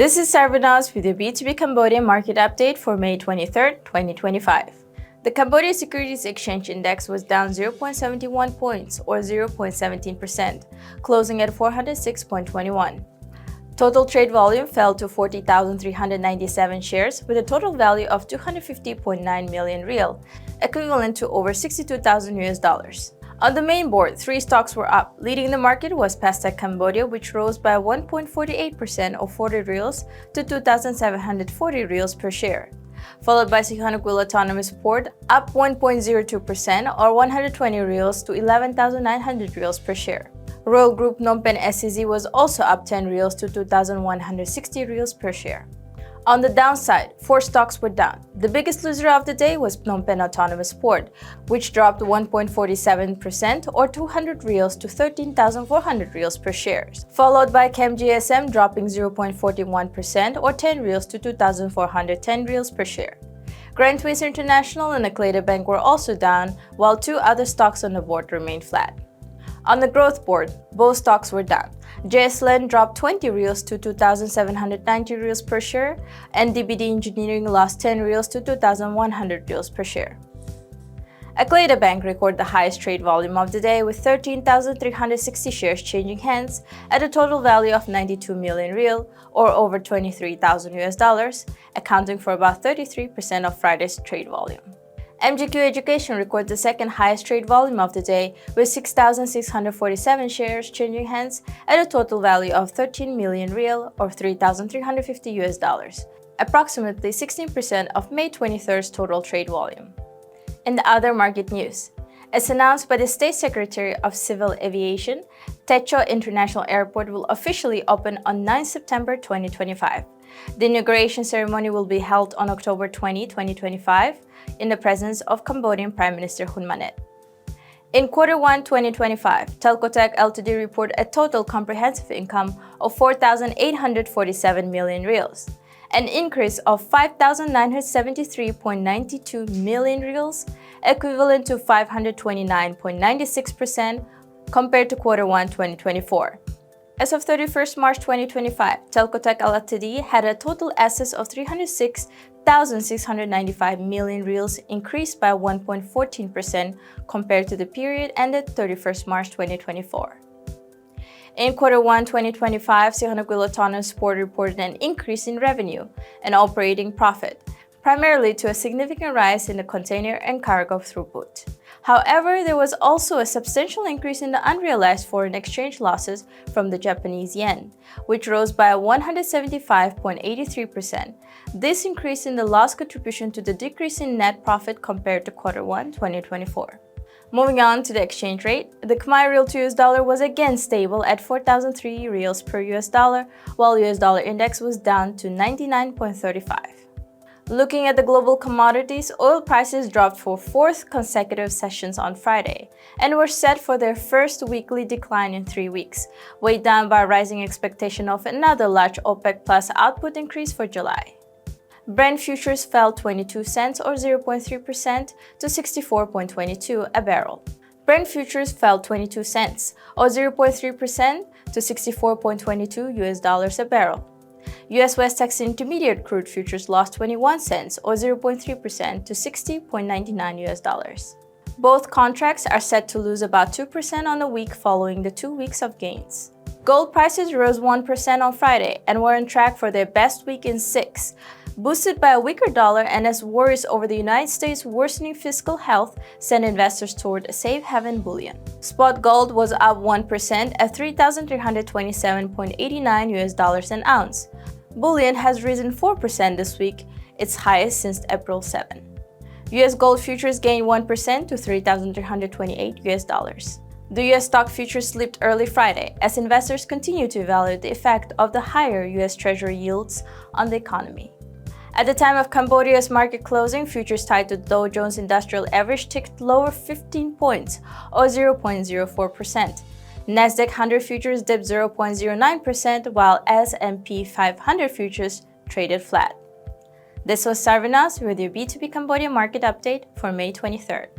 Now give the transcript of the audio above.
This is Sarvanas with the B2B Cambodia Market update for May 23, 2025. The Cambodia Securities Exchange index was down 0.71 points or 0.17%, closing at 406.21. Total trade volume fell to 40,397 shares with a total value of 250.9 million real, equivalent to over $62,000. On the main board, 3 stocks were up. Leading the market was Pasta Cambodia, which rose by 1.48% or 40 reals to 2,740 reals per share, followed by Sihanoukville Autonomous Port, up 1.02% or 120 reals to 11,900 reals per share. Royal Group Phnom Penh SCZ was also up 10 reals to 2,160 reals per share. On the downside, 4 stocks were down. The biggest loser of the day was Phnom Penh Autonomous Port, which dropped 1.47% or 200 reals to 13,400 reals per share, followed by CamGSM dropping 0.41% or 10 reals to 2,410 reals per share. Grand Twist International and Akleda Bank were also down, while 2 other stocks on the board remained flat. On the growth board, both stocks were down. JSLN dropped 20 reals to 2,790 reals per share, and DBD Engineering lost 10 reals to 2,100 reals per share. Akleda Bank recorded the highest trade volume of the day with 13,360 shares changing hands at a total value of 92 million real or over $23,000, accounting for about 33% of Friday's trade volume. MGQ Education recorded the second highest trade volume of the day with 6,647 shares changing hands at a total value of 13 million real or $3,350, approximately 16% of May 23rd's total trade volume. In the other market news, as announced by the State Secretary of Civil Aviation, Techo International Airport will officially open on 9 September 2025. The inauguration ceremony will be held on October 20, 2025, in the presence of Cambodian Prime Minister Hun Manet. In Q1 2025, Telcotech Ltd reported a total comprehensive income of 4,847 million reals, an increase of 5,973.92 million reals, equivalent to 529.96% compared to Q1 2024. As of 31st March 2025, Telcotech Ltd had a total assets of 306,695 million reals, increased by 1.14% compared to the period ended 31st March 2024. In Q1 2025, Sihanoukville Autonomous Port reported an increase in revenue and operating profit, primarily to a significant rise in the container and cargo throughput. However, there was also a substantial increase in the unrealized foreign exchange losses from the Japanese yen, which rose by 175.83%. This increase in the loss contribution to the decrease in net profit compared to Q1 2024. Moving on to the exchange rate, the Khmer Real to US dollar was again stable at 4,003 reals per US dollar, while US dollar index was down to 99.35. Looking at the global commodities, oil prices dropped for 4th consecutive sessions on Friday and were set for their first weekly decline in 3 weeks, weighed down by a rising expectation of another large OPEC Plus output increase for July. Brent futures fell 22 cents or 0.3% to 64.22 a barrel. Brent futures fell 22 cents or 0.3% to $64.22 US a barrel. US West Texas Intermediate crude futures lost 21 cents or 0.3% to $60.99 US. Both contracts are set to lose about 2% on the week following the 2 weeks of gains. Gold prices rose 1% on Friday and were on track for their best week in 6, boosted by a weaker dollar and as worries over the United States' worsening fiscal health sent investors toward a safe haven bullion. Spot gold was up 1% at $3,327.89 US an ounce. Bullion has risen 4% this week, its highest since April 7. US gold futures gained 1% to $3,328 US. The US stock futures slipped early Friday as investors continue to evaluate the effect of the higher US Treasury yields on the economy. At the time of Cambodia's market closing, futures tied to the Dow Jones Industrial Average ticked lower 15 points or 0.04%. Nasdaq 100 futures dipped 0.09%, while S&P 500 futures traded flat. This was Sarvanas with your B2B Cambodia Market update for May 23rd.